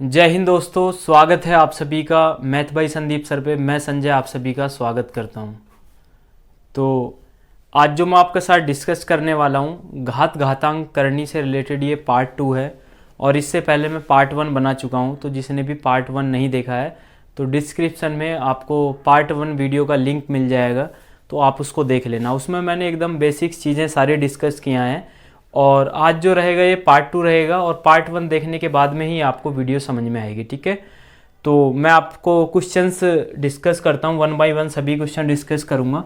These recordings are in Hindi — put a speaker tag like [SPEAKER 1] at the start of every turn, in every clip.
[SPEAKER 1] जय हिंद दोस्तों, स्वागत है आप सभी का मैथ भाई संदीप सर पे। मैं संजय आप सभी का स्वागत करता हूं। तो आज जो मैं आपके साथ डिस्कस करने वाला हूं, घातांक करनी से रिलेटेड ये पार्ट 2 है और इससे पहले मैं पार्ट 1 बना चुका हूं। तो जिसने भी पार्ट 1 नहीं देखा है तो डिस्क्रिप्शन में आपको पार्ट 1 वीडियो का लिंक मिल जाएगा, तो आप उसको देख लेना। उसमें मैंने एकदम बेसिक्स चीज़ें सारी डिस्कस किया हैं और आज जो रहेगा ये पार्ट 2 रहेगा और पार्ट 1 देखने के बाद में ही आपको वीडियो समझ में आएगी। ठीक है, तो मैं आपको क्वेश्चंस डिस्कस करता हूँ, 1 बाय 1 सभी क्वेश्चन डिस्कस करूँगा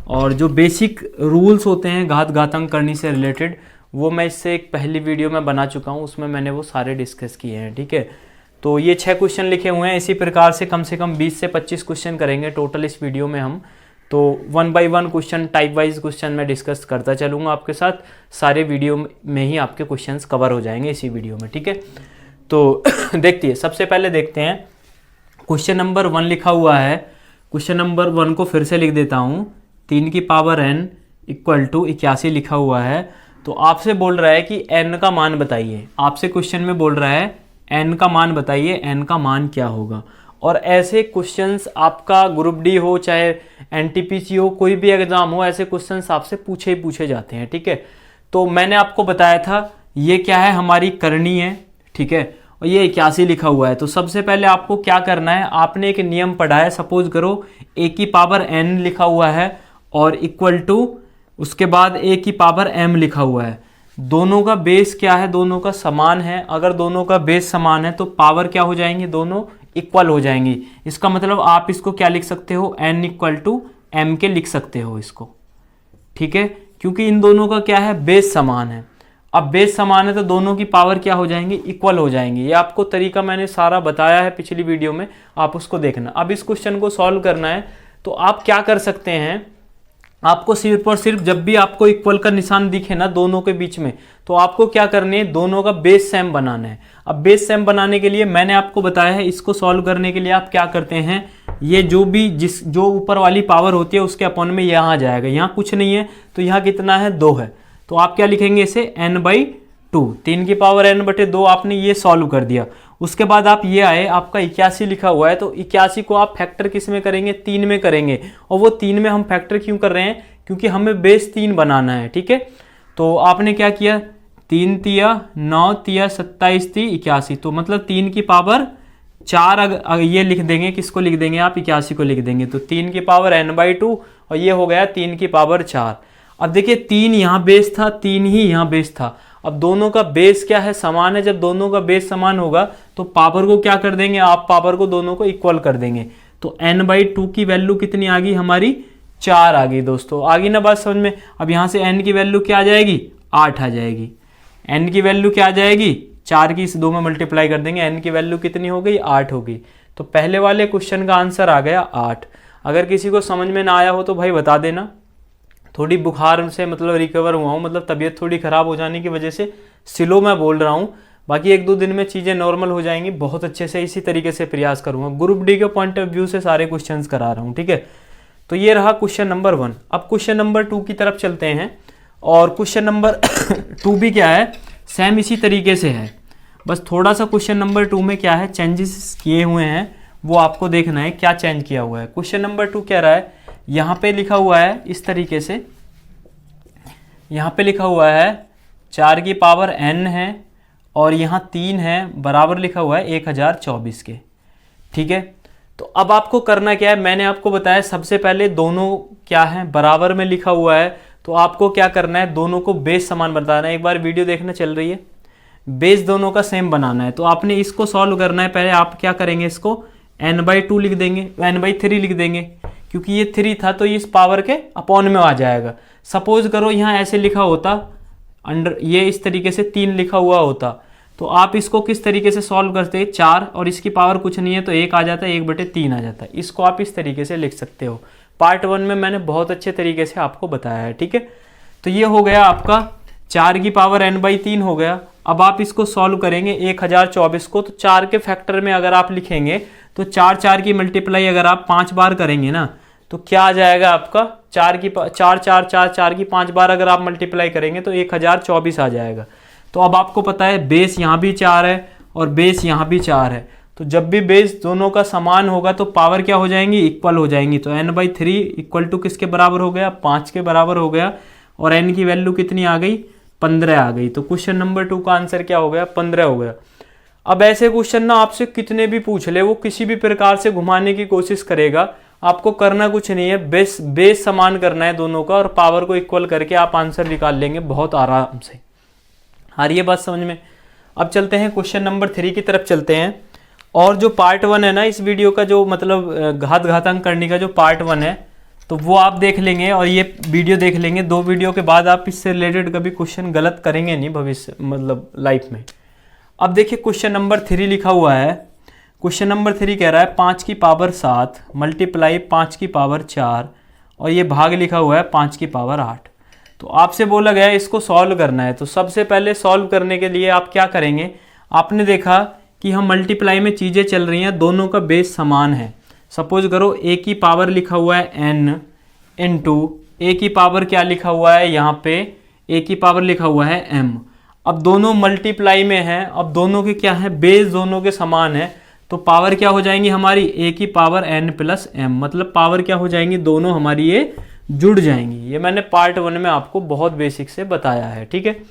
[SPEAKER 1] और जो बेसिक रूल्स होते हैं घातांक करनी से रिलेटेड वो मैं इससे एक पहली वीडियो में बना चुका हूँ, उसमें मैंने वो सारे डिस्कस किए हैं। ठीक है, तो ये 6 क्वेश्चन लिखे हुए हैं। इसी प्रकार से कम 20 से 25 क्वेश्चन करेंगे टोटल इस वीडियो में हम। तो 1 by 1 question, type wise question मैं डिस्कस करता चलूँगा आपके साथ। सारे वीडियो में ही आपके क्वेश्चंस कवर हो जाएंगे इसी वीडियो में। ठीक है, तो देखिए सबसे पहले देखते हैं क्वेश्चन नंबर 1 लिखा हुआ है। क्वेश्चन नंबर 1 को फिर से लिख देता हूँ। 3 की पावर n इक्वल टू 81 लिखा हुआ है। तो आपसे बोल रहा है कि n का मान बताइए। आपसे क्वेश्चन में बोल रहा है n का मान बताइए, n का मान क्या होगा। और ऐसे क्वेश्चंस आपका ग्रुप डी हो चाहे एनटीपीसी हो, कोई भी एग्जाम हो, ऐसे क्वेश्चंस आपसे पूछे जाते हैं। ठीक है, तो मैंने आपको बताया था ये क्या है, हमारी करनी है। ठीक है, और ये 81 लिखा हुआ है। तो सबसे पहले आपको क्या करना है, आपने एक नियम पढ़ा है। सपोज करो a की पावर n लिखा हुआ है और इक्वल टू उसके बाद a की पावर m लिखा हुआ है। दोनों का बेस क्या है, दोनों का समान है। अगर दोनों का बेस समान है तो पावर क्या हो जाएंगी, दोनों इक्वल हो जाएंगी। इसका मतलब आप इसको क्या लिख सकते हो, n इक्वल टू m के लिख सकते हो इसको। ठीक है, क्योंकि इन दोनों का क्या है, बेस समान है। अब बेस समान है तो दोनों की पावर क्या हो जाएंगी, इक्वल हो जाएंगी। ये आपको तरीका मैंने सारा बताया है पिछली वीडियो में, आप उसको देखना। अब इस क्वेश्चन को सॉल्व करना है तो आप क्या कर सकते हैं, आपको सिर्फ और सिर्फ जब भी आपको इक्वल का निशान दिखे ना दोनों के बीच में, तो आपको क्या करनी है, दोनों का बेस सेम बनाना है। अब बेस सेम बनाने के लिए मैंने आपको बताया है, इसको सॉल्व करने के लिए आप क्या करते हैं, ये जो ऊपर वाली पावर होती है उसके अपॉन में यहाँ आ जाएगा। यहाँ कुछ नहीं है तो यहाँ कितना है, 2 है। तो आप क्या लिखेंगे इसे, n/2। 3 की पावर n/2 आपने ये सॉल्व कर दिया। उसके बाद आप ये आए, आपका 81 लिखा हुआ है। तो 81 को आप फैक्टर किस में करेंगे, 3 में करेंगे। और वो 3 में हम फैक्टर क्यों कर रहे हैं, क्योंकि हमें बेस 3 बनाना है। ठीक है, तो आपने क्या किया, 3 तिया 9 तिया 27 ती 81। तो मतलब 3 की पावर 4 ये लिख देंगे, किसको लिख देंगे आप, 81 को लिख देंगे। तो 3 की पावर n/2 और ये हो गया 3 की पावर 4। अब देखिए 3 यहाँ बेस था, 3 ही यहाँ बेस था। अब दोनों का बेस क्या है, समान है। जब दोनों का बेस समान होगा तो पावर को क्या कर देंगे आप, पावर को दोनों को इक्वल कर देंगे। तो n/2 की वैल्यू कितनी आ गई हमारी, 4 आ गई। दोस्तों आ गई ना बात समझ में। अब यहाँ से n की वैल्यू क्या आ जाएगी, 8 आ जाएगी। n की वैल्यू क्या आ जाएगी, 4 की इस 2 में मल्टीप्लाई कर देंगे, n की वैल्यू कितनी हो गई, 8 हो गई। तो पहले वाले क्वेश्चन का आंसर आ गया 8। अगर किसी को समझ में ना आया हो तो भाई बता देना। थोड़ी बुखार से मतलब रिकवर हुआ हूँ, मतलब तबीयत थोड़ी ख़राब हो जाने की वजह से स्लो मैं बोल रहा हूँ। बाकी 1-2 दिन में चीज़ें नॉर्मल हो जाएंगी। बहुत अच्छे से इसी तरीके से प्रयास करूँगा। ग्रुप डी के पॉइंट ऑफ व्यू से सारे क्वेश्चंस करा रहा हूँ। ठीक है, तो ये रहा क्वेश्चन नंबर 1। अब क्वेश्चन नंबर 2 की तरफ चलते हैं। और क्वेश्चन नंबर 2 भी क्या है, सेम इसी तरीके से है। बस थोड़ा सा क्वेश्चन नंबर 2 में क्या है, चेंजेस किए हुए हैं, वो आपको देखना है क्या चेंज किया हुआ है। क्वेश्चन नंबर 2 कह रहा है, यहाँ पे लिखा हुआ है इस तरीके से, यहाँ पे लिखा हुआ है 4 की पावर n है और यहाँ 3 है, बराबर लिखा हुआ है 1024 के। ठीक है, तो अब आपको करना क्या है, मैंने आपको बताया सबसे पहले दोनों क्या है, बराबर में लिखा हुआ है। तो आपको क्या करना है, दोनों को बेस समान बताना है। एक बार वीडियो देखना चल रही है, बेस दोनों का सेम बनाना है। तो आपने इसको सॉल्व करना है। पहले आप क्या करेंगे, इसको n/2 लिख देंगे, n/3 लिख देंगे, क्योंकि ये 3 था तो इस पावर के अपॉन में आ जाएगा। सपोज करो यहाँ ऐसे लिखा होता, अंडर ये इस तरीके से 3 लिखा हुआ होता, तो आप इसको किस तरीके से सॉल्व करते, 4 और इसकी पावर कुछ नहीं है तो 1 आ जाता है, 1/3 आ जाता है। इसको आप इस तरीके से लिख सकते हो। पार्ट 1 में मैंने बहुत अच्छे तरीके से आपको बताया है। ठीक है, तो ये हो गया आपका 4 की पावर n/3 हो गया। अब आप इसको सॉल्व करेंगे 1024 को, तो 4 के फैक्टर में अगर आप लिखेंगे तो 4 की मल्टीप्लाई अगर आप 5 बार करेंगे ना, तो क्या आ जाएगा आपका, 4 की 5 बार अगर आप मल्टीप्लाई करेंगे तो 1024 आ जाएगा। तो अब आपको पता है बेस यहाँ भी 4 है और बेस यहाँ भी 4 है। तो जब भी बेस दोनों का समान होगा तो पावर क्या हो जाएंगी, इक्वल हो जाएंगी। तो n/3 इक्वल टू किसके बराबर हो गया, 5 के बराबर हो गया। और n की वैल्यू कितनी आ गई, 15 आ गई। तो क्वेश्चन नंबर 2 का आंसर क्या हो गया, 15 हो गया। अब ऐसे क्वेश्चन ना आपसे कितने भी पूछ ले, वो किसी भी प्रकार से घुमाने की कोशिश करेगा। आपको करना कुछ नहीं है, बेस समान करना है दोनों का और पावर को इक्वल करके आप आंसर निकाल लेंगे बहुत आराम से। आ रही है बात समझ में। अब चलते हैं क्वेश्चन नंबर 3 की तरफ चलते हैं। और जो पार्ट 1 है ना इस वीडियो का, जो मतलब घातांक करने का जो पार्ट 1 है, तो वो आप देख लेंगे और ये वीडियो देख लेंगे। 2 वीडियो के बाद आप इससे रिलेटेड कभी क्वेश्चन गलत करेंगे नहीं भविष्य, मतलब लाइफ में। अब देखिए क्वेश्चन नंबर 3 लिखा हुआ है। क्वेश्चन नंबर 3 कह रहा है 5 की पावर 7 मल्टीप्लाई 5 की पावर 4 और ये भाग लिखा हुआ है 5 की पावर 8। तो आपसे बोला गया है इसको सॉल्व करना है। तो सबसे पहले सॉल्व करने के लिए आप क्या करेंगे, आपने देखा कि हम मल्टीप्लाई में चीज़ें चल रही हैं, दोनों का बेस समान है। सपोज करो a की पावर लिखा हुआ है n इंटू a की पावर क्या लिखा हुआ है, यहाँ पे a की पावर लिखा हुआ है m। अब दोनों मल्टीप्लाई में हैं, अब दोनों के क्या है, बेस दोनों के समान है। तो पावर क्या हो जाएंगी हमारी, a की पावर n प्लस m, मतलब पावर क्या हो जाएंगी, दोनों हमारी ये जुड़ जाएंगी। ये मैंने पार्ट 1 में आपको बहुत बेसिक से बताया है, ठीक है।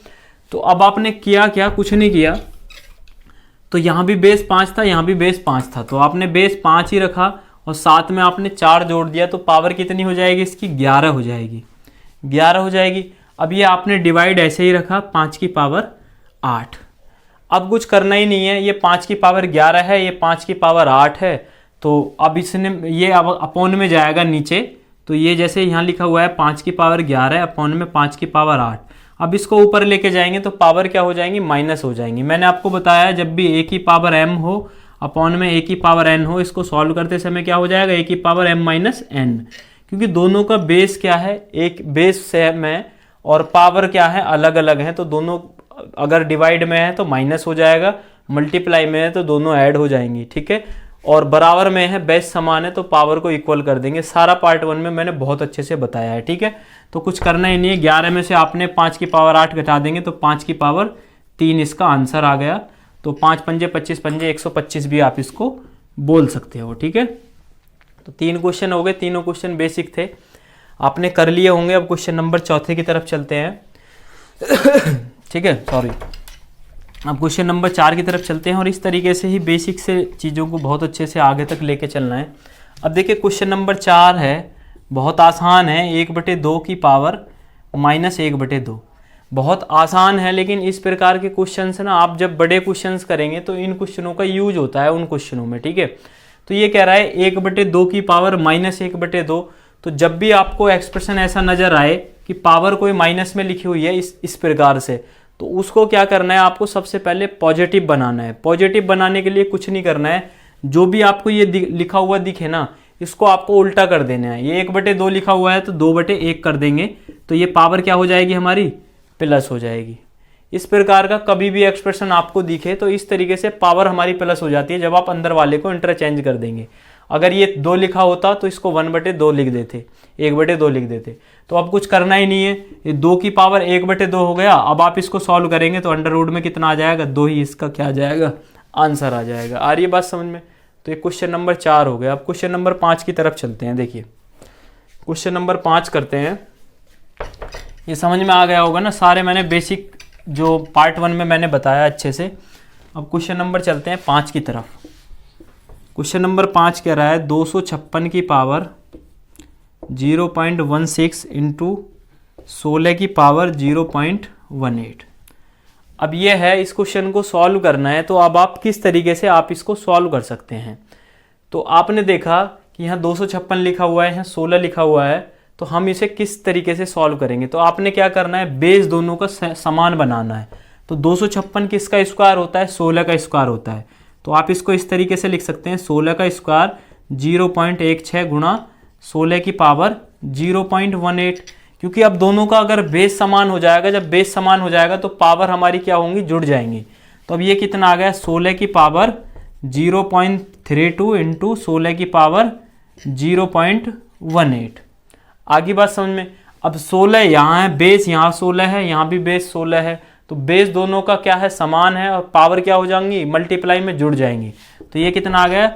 [SPEAKER 1] तो अब आपने किया क्या, कुछ नहीं किया। तो यहाँ भी बेस 5 था, यहाँ भी बेस 5 था, तो आपने बेस 5 ही रखा और साथ में आपने 4 जोड़ दिया। तो पावर कितनी हो जाएगी इसकी, 11 हो जाएगी, 11 हो जाएगी। अब ये आपने डिवाइड ऐसे ही रखा 5 की पावर 8। अब कुछ करना ही नहीं है, ये 5 की पावर 11 है, ये 5 की पावर 8 है। तो अब इसने ये अब अपॉन में जाएगा नीचे। तो ये जैसे यहाँ लिखा हुआ है 5 की पावर 11 है, अपॉन में 5 की पावर 8। अब इसको ऊपर लेके जाएंगे तो पावर क्या हो जाएंगी, माइनस हो जाएंगी। मैंने आपको बताया जब भी a की पावर m हो अपॉन में a की पावर n हो, इसको सॉल्व करते समय क्या हो जाएगा, a की पावर m माइनस n, क्योंकि दोनों का बेस क्या है, एक बेस सेम है और पावर क्या है, अलग अलग है। तो दोनों अगर डिवाइड में है तो माइनस हो जाएगा, मल्टीप्लाई में है तो दोनों ऐड हो जाएंगी, ठीक है। और बराबर में है, बेस समान है तो पावर को इक्वल कर देंगे। सारा पार्ट 1 में मैंने बहुत अच्छे से बताया है, ठीक है। तो कुछ करना ही नहीं है, 11 में से आपने 5 की पावर 8 घटा देंगे तो 5 की पावर 3 इसका आंसर आ गया। तो 5 पंजे 25 पंजे 125 भी आप इसको बोल सकते हो, ठीक है। तो 3 क्वेश्चन हो गए, तीनों क्वेश्चन बेसिक थे, आपने कर लिए होंगे। अब क्वेश्चन नंबर 4 की तरफ चलते हैं ठीक है, सॉरी। अब क्वेश्चन नंबर 4 की तरफ चलते हैं और इस तरीके से ही बेसिक से चीज़ों को बहुत अच्छे से आगे तक लेके चलना है। अब देखिए क्वेश्चन नंबर 4 है, बहुत आसान है, 1/2 की पावर माइनस 1/2। बहुत आसान है, लेकिन इस प्रकार के क्वेश्चन ना आप जब बड़े क्वेश्चंस करेंगे तो इन क्वेश्चनों का यूज होता है उन क्वेश्चनों में, ठीक है। तो ये कह रहा है 1/2 की पावर माइनस 1/2। तो जब भी आपको एक्सप्रेशन ऐसा नजर आए कि पावर कोई माइनस में लिखी हुई है इस प्रकार से, तो उसको क्या करना है, आपको सबसे पहले पॉजिटिव बनाना है। पॉजिटिव बनाने के लिए कुछ नहीं करना है, जो भी आपको ये लिखा हुआ दिखे ना, इसको आपको उल्टा कर देना है। ये 1/2 लिखा हुआ है तो 2/1 कर देंगे, तो ये पावर क्या हो जाएगी हमारी, प्लस हो जाएगी। इस प्रकार का कभी भी एक्सप्रेशन आपको दिखे तो इस तरीके से पावर हमारी प्लस हो जाती है जब आप अंदर वाले को इंटरचेंज कर देंगे। अगर ये 2 लिखा होता तो इसको 1/2 लिख देते, 1/2 लिख देते। तो अब कुछ करना ही नहीं है, ये 2 की पावर 1/2 हो गया। अब आप इसको सॉल्व करेंगे तो अंडर रूट में कितना आ जाएगा, 2 ही इसका क्या आ जाएगा, आंसर आ जाएगा। आ रही है बात समझ में। तो ये क्वेश्चन नंबर 4 हो गया। अब क्वेश्चन नंबर 5 की तरफ चलते हैं। देखिए क्वेश्चन नंबर 5 करते हैं। ये समझ में आ गया होगा ना, सारे मैंने बेसिक जो पार्ट 1 में मैंने बताया अच्छे से। अब क्वेश्चन नंबर चलते हैं 5 की तरफ। क्वेश्चन नंबर 5 कह रहा है 256 की पावर 0.16 इंटू 16 की पावर 0.18। अब ये है, इस क्वेश्चन को सॉल्व करना है। तो अब आप किस तरीके से आप इसको सॉल्व कर सकते हैं। तो आपने देखा कि यहाँ 256 लिखा हुआ है, यहाँ 16 लिखा हुआ है, तो हम इसे किस तरीके से सॉल्व करेंगे। तो आपने क्या करना है, बेस दोनों का समान बनाना है। तो 256 किसका स्क्वायर होता है, 16 का स्क्वायर होता है। तो आप इसको इस तरीके से लिख सकते हैं, 16 का स्क्वायर 0.16 गुणा 16 की पावर 0.18। क्योंकि अब दोनों का अगर बेस समान हो जाएगा, जब बेस समान हो जाएगा तो पावर हमारी क्या होंगी, जुड़ जाएंगी। तो अब ये कितना आ गया, 16 की पावर 0.32 इंटू 16 की पावर 0.18। आगे बात समझ में। अब 16 यहाँ है, बेस यहाँ 16 है, यहाँ भी बेस 16 है, तो बेस दोनों का क्या है, समान है, और पावर क्या हो जाएंगी, मल्टीप्लाई में जुड़ जाएंगी। तो ये कितना आ गया,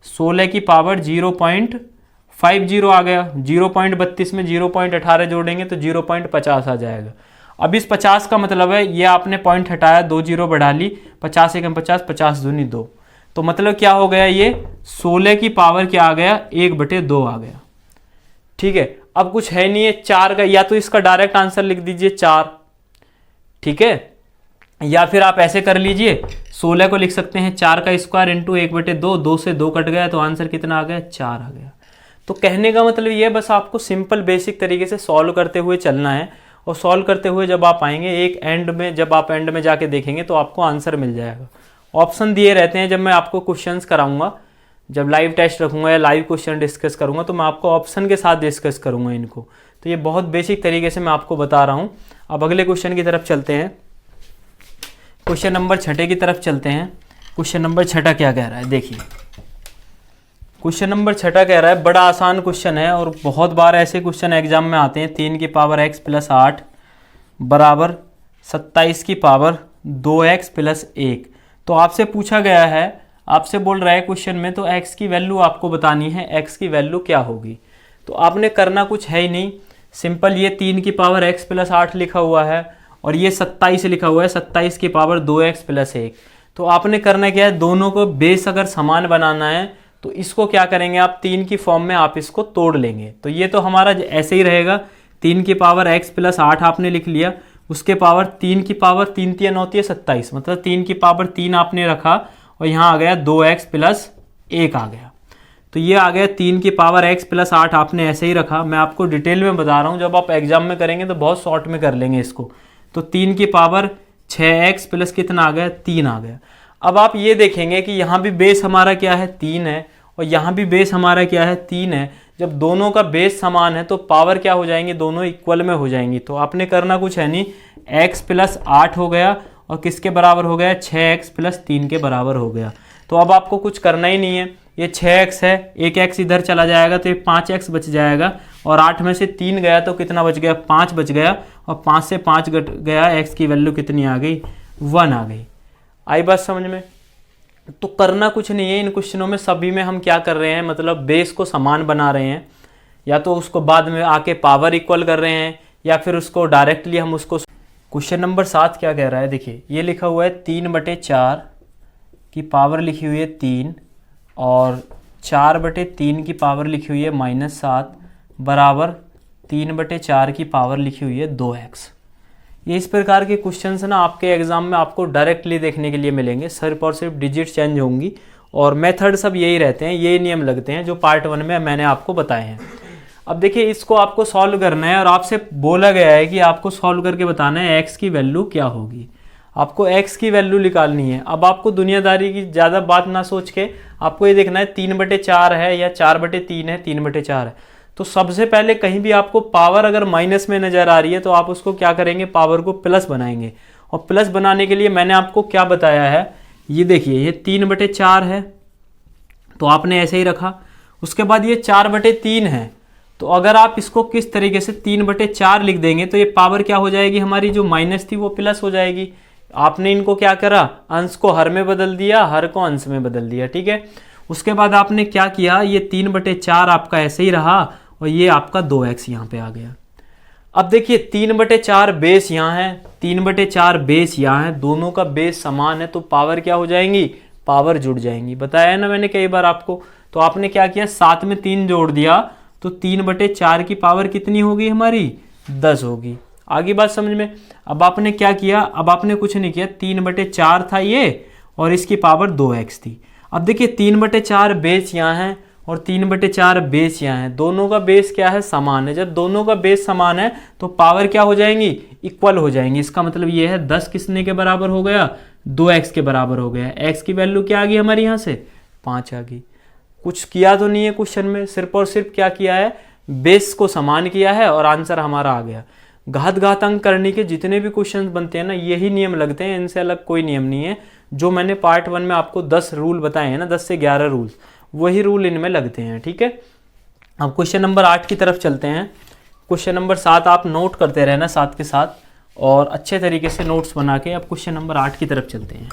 [SPEAKER 1] 16 की पावर 0.50 आ गया। 0.32 में 0.18 जोड़ेंगे तो 0.50 आ जाएगा। अब इस 50 का मतलब है, ये आपने पॉइंट हटाया, 2 जीरो बढ़ा ली, 50 एकम 50, 50 दूनी 2, तो मतलब क्या हो गया, ये 16 की पावर क्या आ गया, 1/2 आ गया। ठीक है, अब कुछ है नहीं है 4 का, या तो इसका डायरेक्ट आंसर लिख दीजिए 4, ठीक है, या फिर आप ऐसे कर लीजिए, 16 को लिख सकते हैं 4 का स्क्वायर इंटू 1/2, 2 से 2 कट गया तो आंसर कितना आ गया, 4 आ गया। तो कहने का मतलब ये, बस आपको सिंपल बेसिक तरीके से सॉल्व करते हुए चलना है, और सॉल्व करते हुए जब आप आएंगे एक एंड में, जब आप एंड में जाके देखेंगे तो आपको आंसर मिल जाएगा। ऑप्शन दिए रहते हैं, जब मैं आपको क्वेश्चंस कराऊंगा, जब लाइव टेस्ट रखूंगा या लाइव क्वेश्चन डिस्कस करूंगा, तो मैं आपको ऑप्शन के साथ डिस्कस करूंगा इनको। तो ये बहुत बेसिक तरीके से मैं आपको बता रहा हूँ। अब अगले क्वेश्चन की तरफ चलते हैं, क्वेश्चन नंबर 6 की तरफ चलते हैं। क्वेश्चन नंबर 6 क्या कह रहा है, देखिए क्वेश्चन नंबर 6 कह रहा है, बड़ा आसान क्वेश्चन है और बहुत बार ऐसे क्वेश्चन एग्जाम में आते हैं। 3 की पावर x + 8 बराबर 27 की पावर 2x + 1। तो आपसे पूछा गया है, आपसे बोल रहा है क्वेश्चन में, तो x की वैल्यू आपको बतानी है, x की वैल्यू क्या होगी। तो आपने करना कुछ है ही नहीं, सिंपल ये 3 की पावर x + 8 लिखा हुआ है और ये 27 लिखा हुआ है, 27 की पावर 2x + 1। तो आपने करना क्या है, दोनों को बेस अगर समान बनाना है तो इसको क्या करेंगे आप, 3 की फॉर्म में आप इसको तोड़ लेंगे। तो ये तो हमारा ऐसे ही रहेगा, 3 की पावर x + 8 आपने लिख लिया, उसके पावर 3 की पावर 3 3 9 27, मतलब 3 की पावर 3 आपने रखा और यहाँ आ गया 2x + 1 आ गया। तो ये आ गया 3 की पावर x + 8 आपने ऐसे ही रखा। मैं आपको डिटेल में बता रहा हूँ, जब आप एग्जाम में करेंगे तो बहुत शॉर्ट में कर लेंगे इसको। तो 3 की पावर 6x + कितना आ गया, 3 आ गया। अब आप ये देखेंगे कि यहाँ भी बेस हमारा क्या है, 3 है, और यहाँ भी बेस हमारा क्या है, 3 है। जब दोनों का बेस समान है तो पावर क्या हो जाएंगी, दोनों इक्वल में हो जाएंगी। तो आपने करना कुछ है नहीं, x + 8 हो गया और किसके बराबर हो गया, 6x + 3 के बराबर हो गया। तो अब आपको कुछ करना ही नहीं है, ये 6x है, एक x इधर चला जाएगा तो ये 5x बच जाएगा, और 8 में से 3 गया तो कितना बच गया, 5 बच गया, और 5 से 5 घट गया, x की वैल्यू कितनी आ गई, 1 आ गई। आई बात समझ में। तो करना कुछ नहीं है इन क्वेश्चनों में, सभी में हम क्या कर रहे हैं, मतलब बेस को समान बना रहे हैं, या तो उसको बाद में आके पावर इक्वल कर रहे हैं, या फिर उसको डायरेक्टली हम उसको। क्वेश्चन नंबर 7 क्या कह रहा है, देखिए ये लिखा हुआ है 3/4 की पावर लिखी हुई है 3, और 4/3 की पावर लिखी हुई है -7 बराबर 3/4 की पावर लिखी हुई है 2x। ये इस प्रकार के क्वेश्चंस ना आपके एग्जाम में आपको डायरेक्टली देखने के लिए मिलेंगे, सिर्फ और सिर्फ डिजिट चेंज होंगी, और मेथड सब यही रहते हैं, यही नियम लगते हैं जो पार्ट 1 में मैंने आपको बताए हैं। अब देखिए इसको आपको सॉल्व करना है, और आपसे बोला गया है कि आपको सॉल्व करके बताना है x की वैल्यू क्या होगी, आपको x की वैल्यू निकालनी है। अब आपको दुनियादारी की ज़्यादा बात ना सोच के आपको ये देखना है 3/4 है या 4/3 है, 3/4 है। तो सबसे पहले कहीं भी आपको पावर अगर माइनस में नज़र आ रही है तो आप उसको क्या करेंगे, पावर को प्लस बनाएंगे। और प्लस बनाने के लिए मैंने आपको क्या बताया है, ये देखिए ये 3/4 है तो आपने ऐसे ही रखा, उसके बाद ये 4/3 है, तो अगर आप इसको किस तरीके से 3/4 लिख देंगे तो ये पावर क्या हो जाएगी, हमारी जो माइनस थी वो प्लस हो जाएगी। आपने इनको क्या करा, अंश को हर में बदल दिया, हर को अंश में बदल दिया, ठीक है। उसके बाद आपने क्या किया, ये 3/4 आपका ऐसे ही रहा और ये आपका 2x यहाँ पे आ गया। अब देखिए 3/4 बेस यहाँ है, 3/4 बेस यहाँ है, दोनों का बेस समान है, तो पावर क्या हो जाएंगी, पावर जुड़ जाएंगी। बताया ना मैंने कई बार आपको। तो आपने क्या किया, 7 में 3 जोड़ दिया तो 3/4 की पावर कितनी होगी हमारी, 10 होगी। आगे बात समझ में। अब आपने क्या किया, अब आपने कुछ नहीं किया, 3/4 था ये और इसकी पावर 2x थी। अब देखिए 3/4 बेस यहाँ है और 3/4 बेस यहाँ है, दोनों का बेस क्या है, समान है। जब दोनों का बेस समान है तो पावर क्या हो जाएंगी, इक्वल हो जाएंगी। इसका मतलब ये है 10 किसने के बराबर हो गया, 2x के बराबर हो गया। x की वैल्यू क्या आ गई हमारी यहाँ से, 5 आ गई। कुछ किया तो नहीं है क्वेश्चन में, सिर्फ और सिर्फ क्या किया है, बेस को समान किया है और आंसर हमारा आ गया। घातांक करने के जितने भी क्वेश्चन बनते हैं ना, यही नियम लगते हैं, इनसे अलग कोई नियम नहीं है। जो मैंने पार्ट 1 में आपको 10 रूल बताए हैं ना, 10 से 11 रूल्स, वही रूल इनमें लगते हैं, ठीक है। अब क्वेश्चन नंबर 8 की तरफ चलते हैं। क्वेश्चन नंबर 7 आप नोट करते रहना साथ के साथ, और अच्छे तरीके से नोट्स बना के अब क्वेश्चन नंबर 8 की तरफ चलते हैं।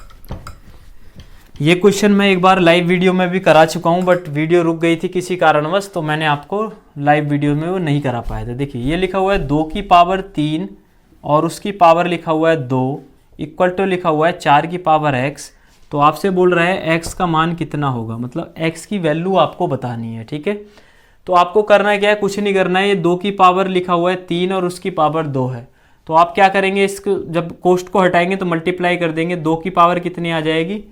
[SPEAKER 1] ये क्वेश्चन मैं एक बार लाइव वीडियो में भी करा चुका हूँ, बट वीडियो रुक गई थी किसी कारणवश, तो मैंने आपको लाइव वीडियो में वो नहीं करा पाया था। देखिए ये लिखा हुआ है 2 की पावर 3 और उसकी पावर लिखा हुआ है 2 इक्वल टू लिखा हुआ है 4 की पावर x। तो आपसे बोल रहा है x का मान कितना होगा, मतलब x की वैल्यू आपको बतानी है। ठीक है, तो आपको करना क्या है, कुछ नहीं करना है। ये 2 की पावर लिखा हुआ है 3 और उसकी पावर 2 है, तो आप क्या करेंगे, इसको जब कोष्ट को हटाएंगे तो मल्टीप्लाई कर देंगे। 2 की पावर कितनी आ जाएगी,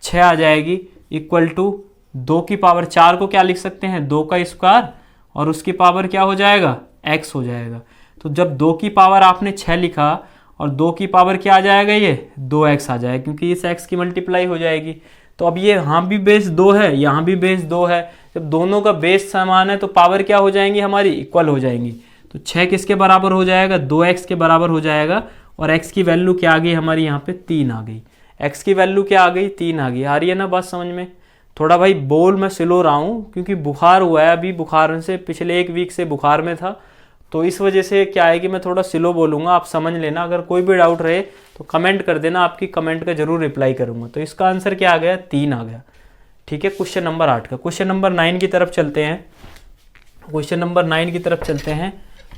[SPEAKER 1] 6 आ जाएगी, इक्वल टू 2 की पावर 4 को क्या लिख सकते हैं, 2 का स्क्वायर, और उसकी पावर क्या हो जाएगा, x हो जाएगा। तो जब 2 की पावर आपने 6 लिखा और 2 की पावर क्या आ जाएगा, ये 2x आ जाएगा, क्योंकि इस x की मल्टीप्लाई हो जाएगी। तो अब ये यहाँ भी बेस 2 है, यहाँ भी बेस 2 है, जब दोनों का बेस समान है तो पावर क्या हो जाएंगी, हमारी इक्वल हो जाएंगी। तो 6 किसके बराबर हो जाएगा, 2x के बराबर हो जाएगा, और x की वैल्यू क्या आ गई हमारी, यहाँ पे 3 आ गई। x की वैल्यू क्या आ गई, 3 आ गई। आ रही है ना बात समझ में। थोड़ा भाई बोल मैं स्लो रहा हूँ क्योंकि बुखार हुआ है, अभी बुखार से पिछले 1 वीक से बुखार में था, तो इस वजह से क्या है कि मैं थोड़ा स्लो बोलूँगा, आप समझ लेना। अगर कोई भी डाउट रहे तो कमेंट कर देना, आपकी कमेंट का जरूर रिप्लाई करूँगा। तो इसका आंसर क्या आ गया, 3 आ गया। ठीक है, क्वेश्चन नंबर 8 का। क्वेश्चन नंबर 9 की तरफ चलते हैं। क्वेश्चन नंबर 9 की तरफ चलते हैं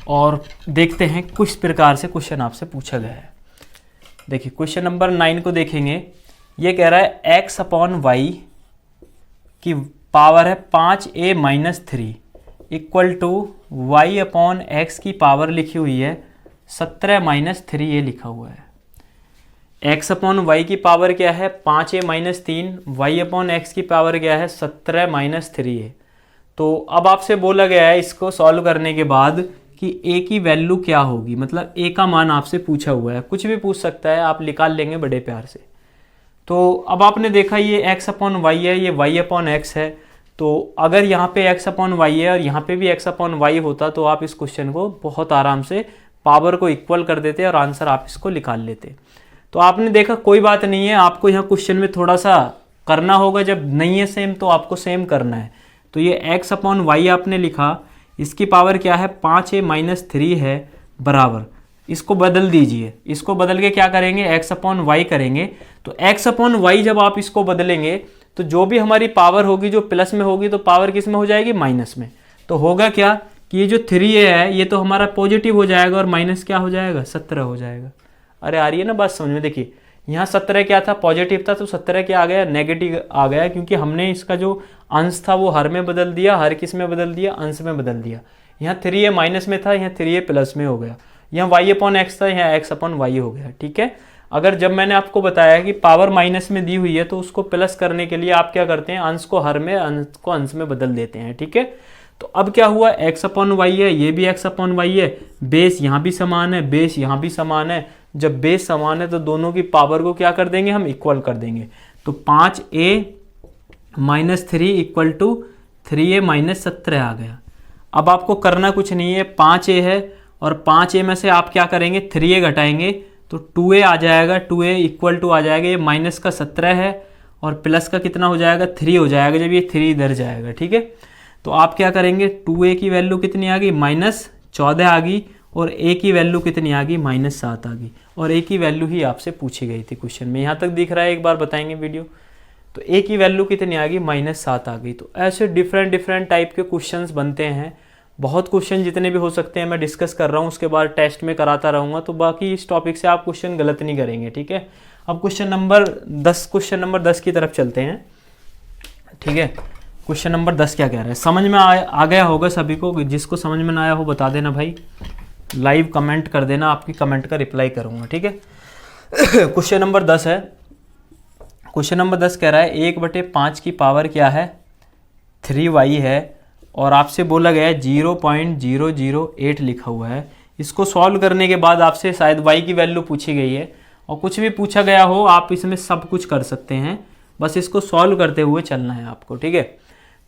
[SPEAKER 1] और देखते हैं किस प्रकार से क्वेश्चन आपसे पूछा गया है। देखिए क्वेश्चन नंबर 9 को देखेंगे, ये कह रहा है x अपॉन वाई की पावर है 5a minus 3 equal to y upon x की पावर लिखी हुई है 17 माइनस 3, ये लिखा हुआ है। x अपॉन वाई की पावर क्या है, 5a minus 3, y upon x की पावर क्या है, 17 माइनस 3 है। तो अब आपसे बोला गया है इसको सॉल्व करने के बाद कि a की वैल्यू क्या होगी, मतलब a का मान आपसे पूछा हुआ है, कुछ भी पूछ सकता है, आप निकाल लेंगे बड़े प्यार से। तो अब आपने देखा ये x अपॉन वाई है, ये y अपॉन एक्स है, तो अगर यहाँ पे x अपॉन वाई है और यहाँ पे भी x अपॉन वाई होता तो आप इस क्वेश्चन को बहुत आराम से पावर को इक्वल कर देते और आंसर आप इसको निकाल लेते। तो आपने देखा कोई बात नहीं है, आपको यहाँ क्वेश्चन में थोड़ा सा करना होगा, जब नहीं है सेम तो आपको सेम करना है। तो ये x अपॉन वाई आपने लिखा, इसकी पावर क्या है, 5a माइनस 3 है, बराबर, इसको बदल दीजिए। इसको बदल के क्या करेंगे, x अपॉन वाई करेंगे। तो x अपॉन वाई जब आप इसको बदलेंगे तो जो भी हमारी पावर होगी, जो प्लस में होगी, तो पावर किस में हो जाएगी, माइनस में। तो होगा क्या कि ये जो 3a है ये तो हमारा पॉजिटिव हो जाएगा और माइनस क्या हो जाएगा, 17 हो जाएगा। अरे आ रही है ना बात समझ में। देखिए यहाँ 17 क्या था, पॉजिटिव था, तो 17 क्या आ गया, नेगेटिव आ गया, क्योंकि हमने इसका जो अंश था वो हर में बदल दिया, हर किस में बदल दिया, अंश में बदल दिया। यहाँ 3a माइनस में था, यहाँ 3a प्लस में हो गया। यहाँ y अपॉन एक्स था, यहाँ x अपॉन वाई हो गया। ठीक है, अगर जब मैंने आपको बताया कि पावर माइनस में दी हुई है तो उसको प्लस करने के लिए आप क्या करते हैं, अंश को हर में, अंश को अंश में बदल देते हैं। ठीक है, तो अब क्या हुआ, x अपॉन वाई है, ये भी x अपॉन वाई है, बेस यहाँ भी समान है, बेस यहाँ भी समान है। जब बेस समान है तो दोनों की पावर को क्या कर देंगे, हम इक्वल कर देंगे। तो 5a minus 3 equal to 3a minus 17 आ गया। अब आपको करना कुछ नहीं है, 5a है और 5a में से आप क्या करेंगे, 3a घटाएंगे तो 2a आ जाएगा, 2a इक्वल टू आ जाएगा, ये माइनस का 17 है और प्लस का कितना हो जाएगा, 3 हो जाएगा, जब ये 3 इधर जाएगा। ठीक है, तो आप क्या करेंगे, 2a की वैल्यू कितनी आ गई, माइनस 14 आ गई, और a की वैल्यू कितनी आ गई, माइनस 7 आ गई, और a की वैल्यू ही आपसे पूछी गई थी क्वेश्चन में। यहाँ तक दिख रहा है, एक बार बताएंगे वीडियो। तो a की वैल्यू कितनी आ गई, माइनस 7 आ गई। तो ऐसे डिफरेंट टाइप के क्वेश्चंस बनते हैं, बहुत क्वेश्चन जितने भी हो सकते हैं मैं डिस्कस कर रहा हूँ, उसके बाद टेस्ट में कराता रहूँगा, तो बाकी इस टॉपिक से आप क्वेश्चन गलत नहीं करेंगे। ठीक है, अब क्वेश्चन नंबर 10 की तरफ चलते हैं। ठीक है, क्वेश्चन नंबर 10 क्या कह रहा है, समझ में आ गया होगा सभी को, जिसको समझ में ना आया हो बता देना भाई, लाइव कमेंट कर देना, आपकी कमेंट का रिप्लाई करूँगा। ठीक है, क्वेश्चन नंबर 10 है। क्वेश्चन नंबर 10 कह रहा है 1/5 की पावर क्या है, 3y है, और आपसे बोला गया है 0.008 लिखा हुआ है। इसको सॉल्व करने के बाद आपसे शायद y की वैल्यू पूछी गई है, और कुछ भी पूछा गया हो आप इसमें सब कुछ कर सकते हैं, बस इसको सॉल्व करते हुए चलना है आपको। ठीक है,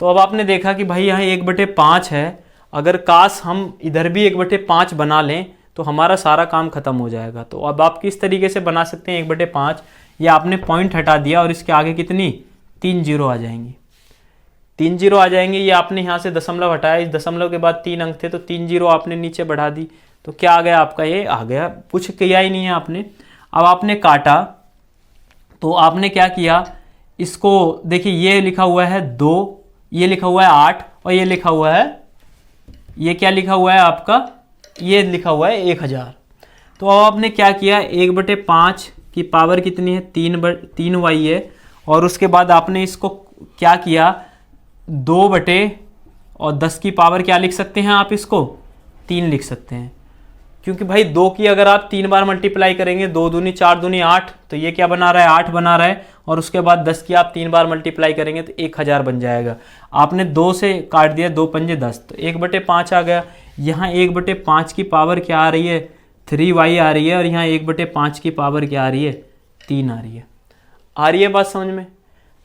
[SPEAKER 1] तो अब आपने देखा कि भाई यहाँ 1/5 है, अगर काश हम इधर भी 1/5 बना लें तो हमारा सारा काम खत्म हो जाएगा। तो अब आप किस तरीके से बना सकते हैं 1/5, ये आपने पॉइंट हटा दिया और इसके आगे कितनी 3 जीरो आ जाएंगी, 3 जीरो आ जाएंगे। ये आपने यहाँ से दशमलव हटाया, इस दशमलव के बाद 3 अंक थे तो 3 जीरो आपने नीचे बढ़ा दी, तो क्या आ गया आपका, ये आ गया, कुछ किया ही नहीं है आपने। अब आपने काटा तो आपने क्या किया, इसको देखिए ये लिखा हुआ है 2, ये लिखा हुआ है 8 और ये लिखा हुआ है, ये क्या लिखा हुआ है आपका, ये लिखा हुआ है 1000। तो अब आपने क्या किया, 1/5 की पावर कितनी है, 3y है, और उसके बाद आपने इसको क्या किया, 2/10 की पावर क्या लिख सकते हैं आप, इसको 3 लिख सकते हैं, क्योंकि भाई 2 की अगर आप 3 बार मल्टीप्लाई करेंगे, 2 दूनी 4 दूनी 8, तो ये क्या बना रहा है, 8 बना रहा है, और उसके बाद 10 की आप 3 बार मल्टीप्लाई करेंगे तो 1000 बन जाएगा। आपने 2 से काट दिया, 2 पंजे 10, तो 1/5 आ गया। यहाँ 1/5 की पावर क्या आ रही है, 3y आ रही है, और यहाँ 1/5 की पावर क्या आ रही है, 3 आ रही है बात समझ में।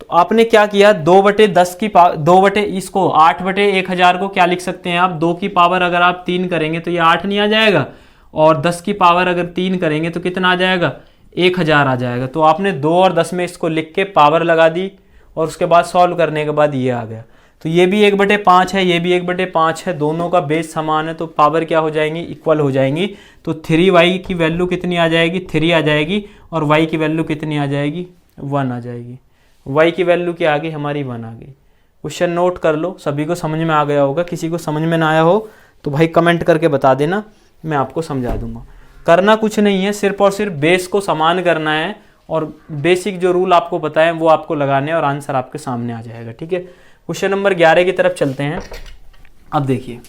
[SPEAKER 1] तो आपने क्या किया, 2/10 की पावर, इसको 8/1000 को क्या लिख सकते हैं आप, 2 की पावर अगर आप 3 करेंगे तो ये 8 नहीं आ जाएगा, और 10 की पावर अगर 3 करेंगे तो कितना आ जाएगा, 1000 आ जाएगा। तो आपने 2 और 10 में इसको लिख के पावर लगा दी, और उसके बाद सॉल्व करने के बाद ये आ गया। तो ये भी 1/5 है, ये भी 1/5 है, दोनों का बेस समान है, तो पावर क्या हो जाएंगी, इक्वल हो जाएंगी। तो 3y की वैल्यू कितनी आ जाएगी, 3 आ जाएगी, और y की वैल्यू कितनी आ जाएगी, 1 आ जाएगी। y की वैल्यू क्या आ गई, हमारी 1 आ गई। क्वेश्चन नोट कर लो, सभी को समझ में आ गया होगा। किसी को समझ में ना आया हो तो भाई कमेंट करके बता देना, मैं आपको समझा दूंगा। करना कुछ नहीं है, सिर्फ और सिर्फ बेस को समान करना है, और बेसिक जो रूल आपको बताएं वो आपको लगाने हैं, और आंसर आपके सामने आ जाएगा। ठीक है, क्वेश्चन नंबर 11 की तरफ चलते हैं। अब देखिए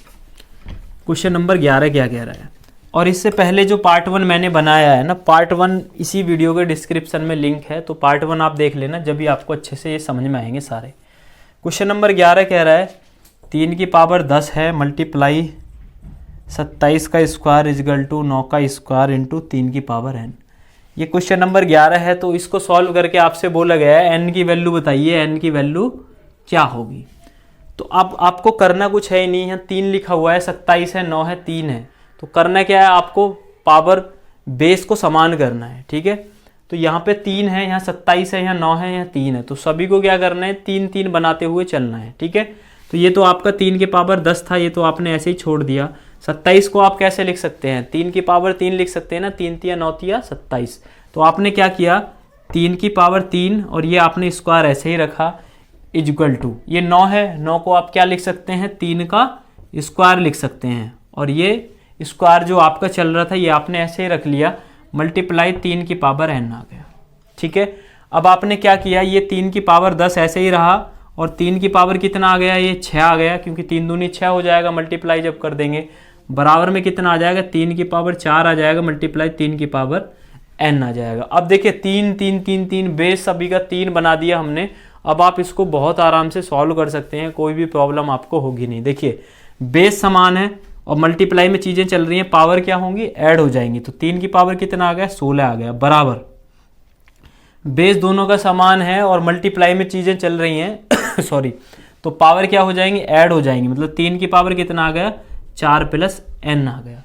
[SPEAKER 1] क्वेश्चन नंबर 11 क्या कह रहा है, और इससे पहले जो पार्ट 1 मैंने बनाया है ना, पार्ट 1 इसी वीडियो के डिस्क्रिप्शन में लिंक है, तो पार्ट 1 आप देख लेना, जब भी आपको अच्छे से ये समझ में आएंगे सारे। क्वेश्चन नंबर 11 कह रहा है 3 की पावर 10 है मल्टीप्लाई 27 का स्क्वायर इजगल टू 9 का स्क्वायर इंटू 3 की पावर n। ये क्वेश्चन नंबर 11 है, तो इसको सॉल्व करके आपसे बोला गया है n की वैल्यू बताइए, n की वैल्यू क्या होगी। तो अब आपको करना कुछ है ही नहीं है, 3 लिखा हुआ है, 27 है, 9 है, 3 है, तो करना क्या है, आपको पावर बेस को समान करना है। ठीक है, तो यहाँ पे 3 है, यहाँ 27 है, यहाँ 9 है, यहाँ 3 है, तो सभी को क्या करना है, 3-3 बनाते हुए चलना है। ठीक है, तो ये तो आपका 3 की पावर 10 था, ये तो आपने ऐसे ही छोड़ दिया। 27 को आप कैसे लिख सकते हैं, 3 की पावर 3 लिख सकते हैं ना, 3 तिया 9 तिया 27। तो आपने क्या किया, 3 की पावर 3 और ये आपने स्क्वायर ऐसे ही रखा, इक्वल टू ये 9 है, 9 को आप क्या लिख सकते हैं, 3 का स्क्वायर लिख सकते हैं, और ये स्क्वायर जो आपका चल रहा था ये आपने ऐसे ही रख लिया, मल्टीप्लाई 3 की पावर n आ गया। ठीक है, अब आपने क्या किया, ये 3 की पावर 10 ऐसे ही रहा, और 3 की पावर कितना आ गया, ये 6 आ गया, क्योंकि 3 दूनी 6 हो जाएगा मल्टीप्लाई जब कर देंगे, बराबर में कितना आ जाएगा, 3 की पावर 4 आ जाएगा, मल्टीप्लाई 3 की पावर n आ जाएगा। अब देखिए 3 3 3 3 बेस सभी का 3 बना दिया हमने। अब आप इसको बहुत आराम से सॉल्व कर सकते हैं, कोई भी प्रॉब्लम आपको होगी नहीं। देखिए बेस समान है और मल्टीप्लाई में चीज़ें चल रही हैं, पावर क्या होंगी, ऐड हो जाएंगी। तो 3 की पावर कितना आ गया, 16 आ गया, बराबर। बेस दोनों का समान है और मल्टीप्लाई में चीज़ें चल रही हैं सॉरी, तो पावर क्या हो जाएंगी, ऐड हो जाएंगी। मतलब 3 की पावर कितना आ गया, 4 + n आ गया।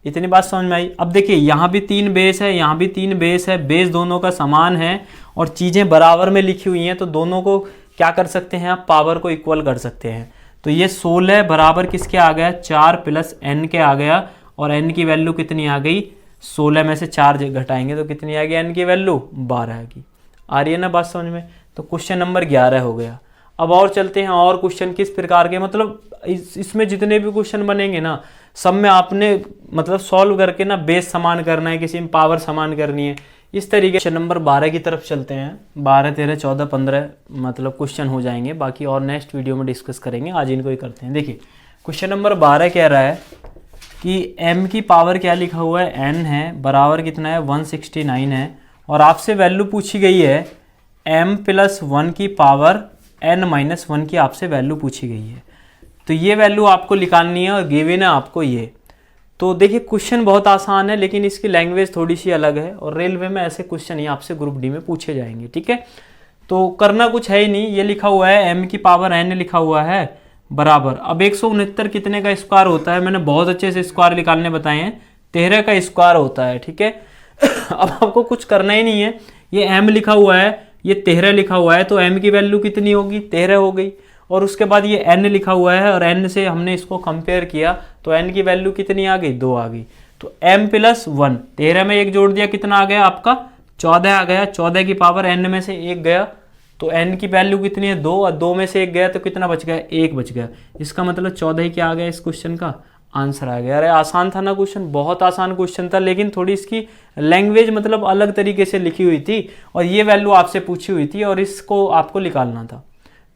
[SPEAKER 1] इतनी बात समझ में आई। अब देखिए यहाँ भी 3 बेस है, यहाँ भी 3 बेस है, बेस दोनों का समान है और चीज़ें बराबर में लिखी हुई हैं, तो दोनों को क्या कर सकते हैं आप, पावर को इक्वल कर सकते हैं। तो ये 16 बराबर किसके आ गया, 4 + n के आ गया, और n की वैल्यू कितनी आ गई, 16 में से 4 घटाएंगे तो कितनी आ गई n की वैल्यू, 12 आएगी। आ रही है ना बात समझ में। तो क्वेश्चन नंबर 11 हो गया। अब और चलते हैं, और क्वेश्चन किस प्रकार के, मतलब इसमें जितने भी क्वेश्चन बनेंगे ना, सब में आपने मतलब सॉल्व करके ना बेस समान करना है, किसी में पावर समान करनी है। इस तरीके क्वेश्चन नंबर 12 की तरफ चलते हैं। 12 13 14 15 मतलब क्वेश्चन हो जाएंगे, बाकी और नेक्स्ट वीडियो में डिस्कस करेंगे, आज इनको ही करते हैं। देखिए क्वेश्चन नंबर 12 कह रहा है कि m की पावर क्या लिखा हुआ है, n है, बराबर कितना है, 169 है, और आपसे वैल्यू पूछी गई है m + 1 की पावर n - 1 की आपसे वैल्यू पूछी गई है। तो ये वैल्यू आपको निकालनी है और गिवन है आपको ये। तो देखिए क्वेश्चन बहुत आसान है, लेकिन इसकी लैंग्वेज थोड़ी सी अलग है, और रेलवे में ऐसे क्वेश्चन ही आपसे ग्रुप डी में पूछे जाएंगे। ठीक है, तो करना कुछ है ही नहीं, ये लिखा हुआ है m की पावर n लिखा हुआ है, बराबर। अब 169 कितने का स्क्वायर होता है, मैंने बहुत अच्छे से स्क्वायर निकालने बताए हैं, 13 का स्क्वायर होता है। ठीक है अब आपको कुछ करना ही नहीं है, ये m लिखा हुआ है, ये 13 लिखा हुआ है, तो m की वैल्यू कितनी होगी, 13 हो गई, और उसके बाद ये n लिखा हुआ है और n से हमने इसको कंपेयर किया तो n की वैल्यू कितनी आ गई, 2 आ गई। तो m प्लस 1, 13 में एक जोड़ दिया कितना आ गया आपका 14 आ गया, 14 की पावर n में से एक गया तो n की वैल्यू कितनी है 2, और 2 में से एक गया तो कितना बच गया 1 बच गया। इसका मतलब 14 ही क्या आ गया इस क्वेश्चन का आंसर आ गया। अरे आसान था ना क्वेश्चन, बहुत आसान क्वेश्चन था, लेकिन थोड़ी इसकी लैंग्वेज मतलब अलग तरीके से लिखी हुई थी और ये वैल्यू आपसे पूछी हुई थी और इसको आपको निकालना था।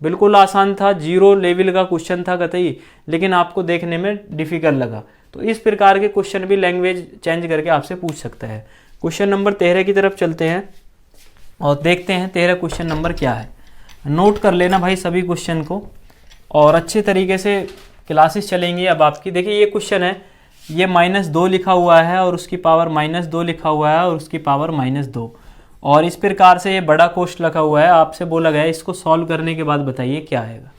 [SPEAKER 1] बिल्कुल आसान था, 0 लेवल का क्वेश्चन था कतई, लेकिन आपको देखने में डिफिकल्ट लगा। तो इस प्रकार के क्वेश्चन भी लैंग्वेज चेंज करके आपसे पूछ सकता है। क्वेश्चन नंबर 13 की तरफ चलते हैं और देखते हैं 13 क्वेश्चन नंबर क्या है। नोट कर लेना भाई सभी क्वेश्चन को और अच्छे तरीके से क्लासेस चलेंगी अब आपकी। देखिए ये क्वेश्चन है, ये -2 लिखा हुआ है और उसकी पावर -2 लिखा हुआ है और उसकी पावर -2, और इस प्रकार से ये बड़ा कोष्ठ लिखा हुआ है। आपसे बोला गया है इसको सॉल्व करने के बाद बताइए क्या आएगा।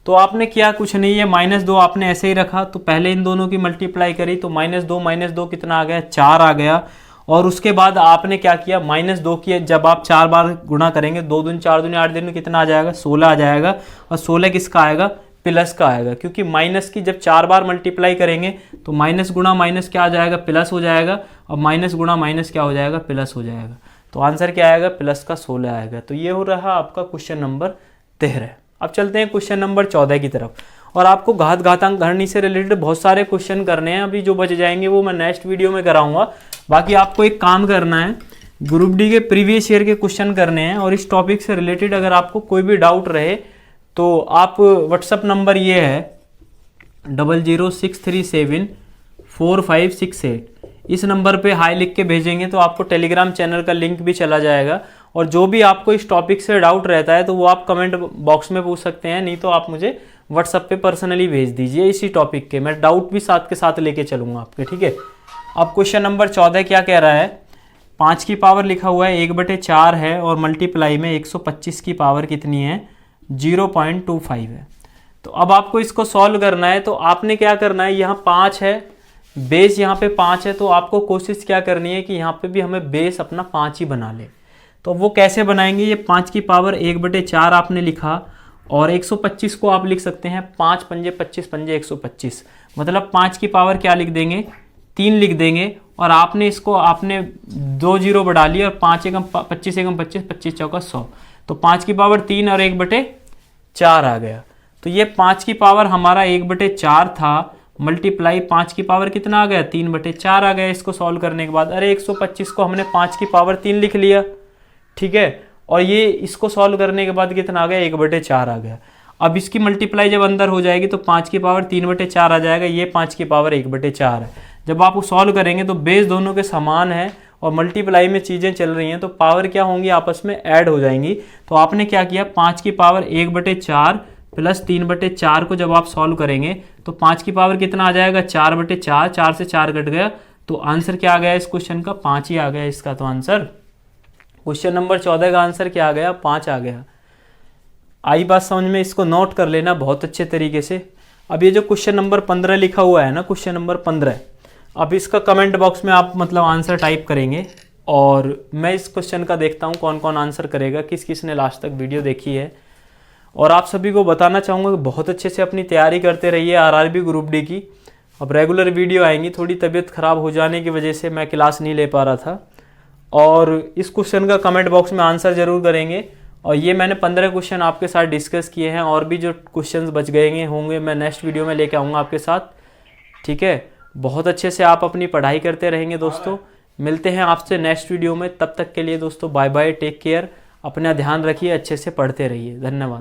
[SPEAKER 1] तो आपने किया कुछ नहीं है, -2 आपने ऐसे ही रखा, तो पहले इन दोनों की मल्टीप्लाई करी तो -2 कितना आ गया 4 आ गया, और उसके बाद आपने क्या किया -2 की जब आप 4 बार गुणा करेंगे 2 दूनी 4 दूनी 8 दिन में कितना आ जाएगा 16 आ जाएगा, और 16 किसका आएगा प्लस का आएगा, क्योंकि माइनस की जब 4 बार मल्टीप्लाई करेंगे तो माइनस गुणा माइनस क्या आ जाएगा प्लस हो जाएगा, और माइनस गुणा माइनस क्या हो जाएगा प्लस हो जाएगा। तो आंसर क्या आएगा प्लस का 16 आएगा। तो ये हो रहा आपका क्वेश्चन नंबर 13। अब चलते हैं क्वेश्चन नंबर 14 की तरफ, और आपको घात घातांक घरनी से रिलेटेड बहुत सारे क्वेश्चन करने हैं। अभी जो बच जाएंगे वो मैं नेक्स्ट वीडियो में कराऊंगा। बाकी आपको एक काम करना है, ग्रुप डी के प्रीवियस ईयर के क्वेश्चन करने हैं, और इस टॉपिक से रिलेटेड अगर आपको कोई भी डाउट रहे तो आप व्हाट्सअप नंबर ये है 00637456 इस नंबर पे हाई लिख के भेजेंगे तो आपको टेलीग्राम चैनल का लिंक भी चला जाएगा। और जो भी आपको इस टॉपिक से डाउट रहता है तो वो आप कमेंट बॉक्स में पूछ सकते हैं, नहीं तो आप मुझे व्हाट्सएप पे पर्सनली भेज दीजिए इसी टॉपिक के, मैं डाउट भी साथ के साथ लेके चलूँगा आपके, ठीक है। अब क्वेश्चन नंबर 14 क्या कह रहा है, 5 की पावर लिखा हुआ है 1/4 है और मल्टीप्लाई में 125 की पावर कितनी है 0.25 है। तो अब आपको इसको सॉल्व करना है, तो आपने क्या करना है, यहाँ 5 है, बेस यहाँ पे 5 है, तो आपको कोशिश क्या करनी है कि यहाँ पे भी हमें बेस अपना 5 ही बना ले। तो वो कैसे बनाएंगे, ये 5 की पावर 1/4 आपने लिखा और 125 को आप लिख सकते हैं 5 पंजे 25 पंजे 125, मतलब 5 की पावर क्या लिख देंगे 3 लिख देंगे, और आपने इसको आपने 2 0 बढ़ा लिया और 5 एकम 25 एकम 25 25 चौका 100, तो 5 की पावर 3 और 1/4 आ गया। तो ये 5 की पावर हमारा 1/4 था, मल्टीप्लाई 5 की पावर कितना आ गया 3/4 आ गया। इसको सॉल्व करने के बाद अरे 125 को हमने 5 की पावर 3 लिख लिया, ठीक है, और ये इसको सॉल्व करने के बाद कितना आ गया 1/4 आ गया। अब इसकी मल्टीप्लाई जब अंदर हो जाएगी तो 5 की पावर 3/4 आ जाएगा, ये 5 की पावर 1/4 है। जब आप सॉल्व करेंगे तो बेस दोनों के समान है और मल्टीप्लाई में चीज़ें चल रही हैं तो पावर क्या होंगी आपस में ऐड हो जाएंगी। तो आपने क्या किया 5 की पावर 1/4 प्लस 3/4 को जब आप सॉल्व करेंगे तो 5 की पावर कितना आ जाएगा 4/4, 4 से 4 कट गया, तो आंसर क्या आ गया इस क्वेश्चन का 5 ही आ गया इसका। तो आंसर क्वेश्चन नंबर 14 का आंसर क्या आ गया 5 आ गया। आई बात समझ में, इसको नोट कर लेना बहुत अच्छे तरीके से। अब ये जो क्वेश्चन नंबर 15 लिखा हुआ है ना, क्वेश्चन नंबर 15, अब इसका कमेंट बॉक्स में आप मतलब आंसर टाइप करेंगे और मैं इस क्वेश्चन का देखता हूँ कौन कौन आंसर करेगा, किस किस ने लास्ट तक वीडियो देखी है। और आप सभी को बताना चाहूँगा कि बहुत अच्छे से अपनी तैयारी करते रहिए आरआरबी ग्रुप डी की। अब रेगुलर वीडियो आएंगी, थोड़ी तबीयत ख़राब हो जाने की वजह से मैं क्लास नहीं ले पा रहा था। और इस क्वेश्चन का कमेंट बॉक्स में आंसर ज़रूर करेंगे। और ये मैंने 15 क्वेश्चन आपके साथ डिस्कस किए हैं, और भी जो क्वेश्चंस बच गए होंगे मैं नेक्स्ट वीडियो में लेके आऊँगा आपके साथ, ठीक है। बहुत अच्छे से आप अपनी पढ़ाई करते रहेंगे दोस्तों। मिलते हैं आपसे नेक्स्ट वीडियो में, तब तक के लिए दोस्तों बाय बाय, टेक केयर, अपना ध्यान रखिए, अच्छे से पढ़ते रहिए, धन्यवाद।